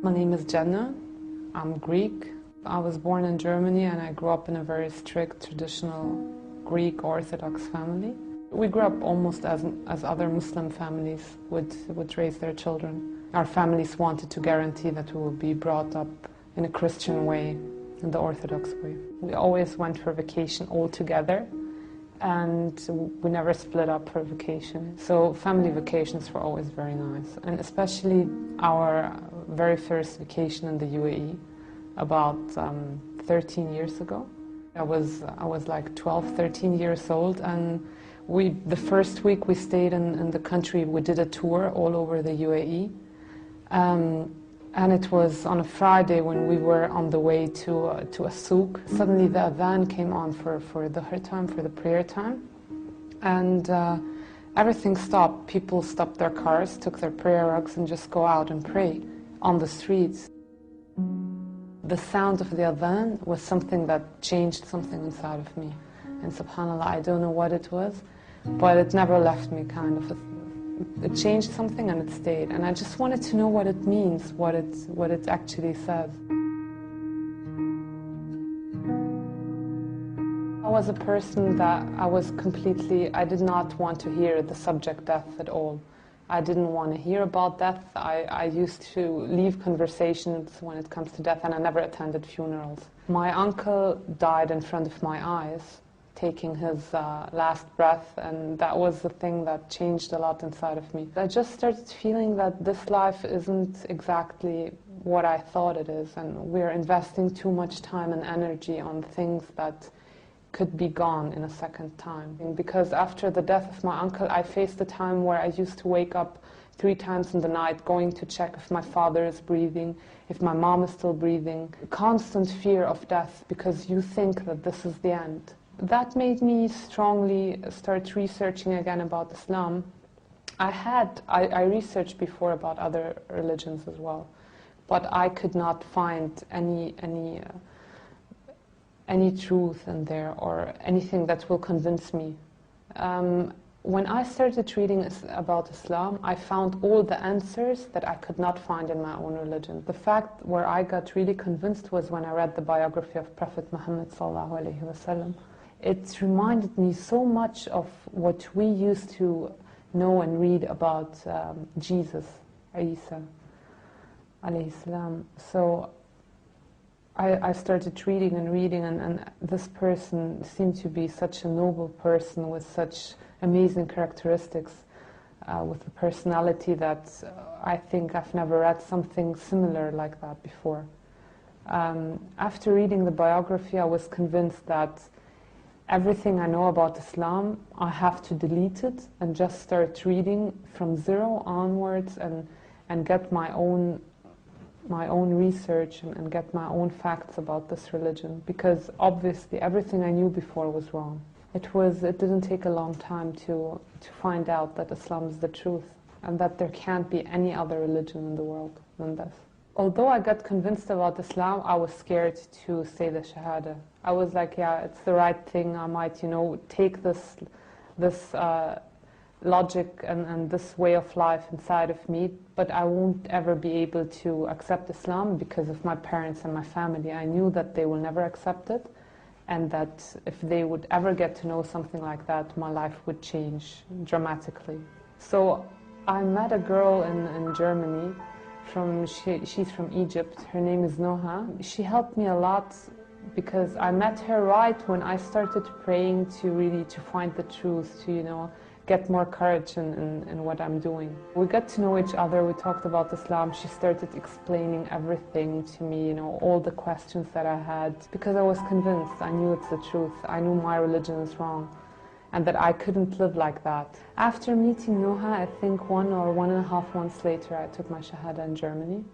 My name is Jenna. I'm Greek. I was born in Germany and I grew up in a very strict, traditional Greek Orthodox family. We grew up almost as other Muslim families would raise their children. Our families wanted to guarantee that we would be brought up in a Christian way, in the Orthodox way. We always went for vacation all together, and we never split up for vacation. So family vacations were always very nice, and especially our very first vacation in the UAE about 13 years ago. I was like 12, 13 years old, and the first week we stayed in the country, we did a tour all over the UAE. And it was on a Friday when we were on the way to a souk. Suddenly the adhan came on for the her time, for the prayer time. And everything stopped. People stopped their cars, took their prayer rugs and just go out and pray on the streets. The sound of the adhan was something that changed something inside of me. And subhanAllah, I don't know what it was, but it never left me, kind of. It changed something and it stayed. And I just wanted to know what it means, what it actually says. I was a person that I did not want to hear the subject death at all. I didn't want to hear about death. I used to leave conversations when it comes to death, and I never attended funerals. My uncle died in front of my eyes, taking his last breath, and that was the thing that changed a lot inside of me. I just started feeling that this life isn't exactly what I thought it is, and we're investing too much time and energy on things that could be gone in a second time. And because after the death of my uncle, I faced a time where I used to wake up 3 times in the night going to check if my father is breathing, if my mom is still breathing. Constant fear of death because you think that this is the end. That made me strongly start researching again about Islam. I researched before about other religions as well, but I could not find any truth in there or anything that will convince me. When I started reading about Islam, I found all the answers that I could not find in my own religion. The fact where I got really convinced was when I read the biography of Prophet Muhammad sallallahu alaihi wasallam. It reminded me so much of what we used to know and read about Jesus, Isa alayhi salam. So I started reading, and this person seemed to be such a noble person with such amazing characteristics, with a personality that I think I've never read something similar like that before. After reading the biography, I was convinced that everything I know about Islam, I have to delete it and just start reading from zero onwards and get my own research and get my own facts about this religion, because obviously everything I knew before was wrong. It didn't take a long time to find out that Islam is the truth and that there can't be any other religion in the world than this. Although I got convinced about Islam, I was scared to say the Shahada. I was like, yeah, it's the right thing. I might, take this logic and this way of life inside of me, but I won't ever be able to accept Islam because of my parents and my family. I knew that they will never accept it, and that if they would ever get to know something like that, my life would change dramatically. So I met a girl in Germany. She's from Egypt. Her name is Noha. She helped me a lot because I met her right when I started praying to find the truth, to get more courage in what I'm doing. We got to know each other. We talked about Islam. She started explaining everything to me, all the questions that I had, because I was convinced. I knew it's the truth. I knew my religion is wrong, and that I couldn't live like that. After meeting Noha, I think 1 or 1.5 months later, I took my Shahada in Germany,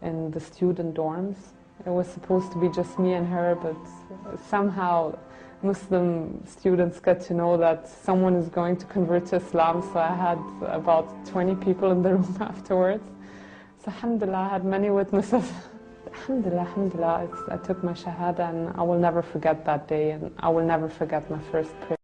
in the student dorms. It was supposed to be just me and her, but somehow Muslim students get to know that someone is going to convert to Islam, so I had about 20 people in the room afterwards. So alhamdulillah, I had many witnesses. Alhamdulillah, I took my Shahada, and I will never forget that day, and I will never forget my first prayer.